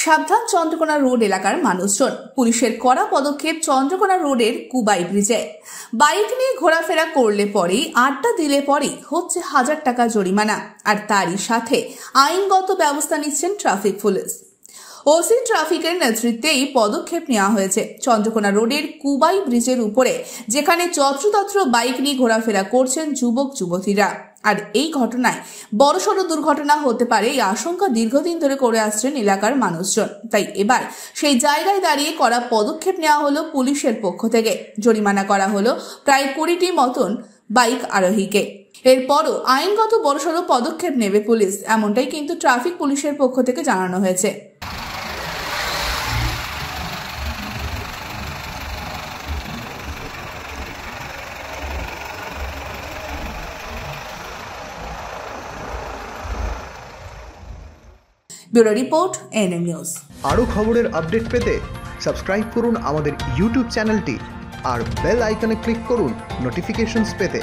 সাবধান চন্দ্রকোনা রোড এলাকার মানুষজন। পুলিশের কড়া পদক্ষেপ চন্দ্রকোনা রোডের কুবাই ব্রিজে। বাইক নিয়ে ঘোরাফেরা করলে পরেই, আড্ডা দিলে পরেই হচ্ছে 1000 টাকা জরিমানা, আর তারই সাথে আইনগত ব্যবস্থা নিচ্ছেন ট্রাফিক পুলিশ। ওসি ট্রাফিকের নেতৃত্বে এই পদক্ষেপ নেওয়া হয়েছে চন্দ্রকোনা রোডের কুবাই ব্রিজের উপরে, যেখানে যত্রতত্র বাইক নিয়ে ঘোরাফেরা করছেন যুবক যুবতীরা। আর এই ঘটনায় বড়সড় দুর্ঘটনা হতে পারে এই আশঙ্কা দীর্ঘদিন ধরে করে আসছেন এলাকার মানুষজন। তাই এবার সেই জায়গায় দাঁড়িয়ে করা পদক্ষেপ নেওয়া হলো পুলিশের পক্ষ থেকে। জরিমানা করা হলো প্রায় 20টি মতন বাইক আরোহীকে। এরপরও আইনগত বড়সড় পদক্ষেপ নেবে পুলিশ, এমনটাই কিন্তু ট্রাফিক পুলিশের পক্ষ থেকে জানানো হয়েছে। Bureau report, NM news. আরও খবরের আপডেট পেতে সাবস্ক্রাইব করুন আমাদের ইউটিউব চ্যানেলটি আর বেল আইকনে ক্লিক করুন নোটিফিকেশনস পেতে।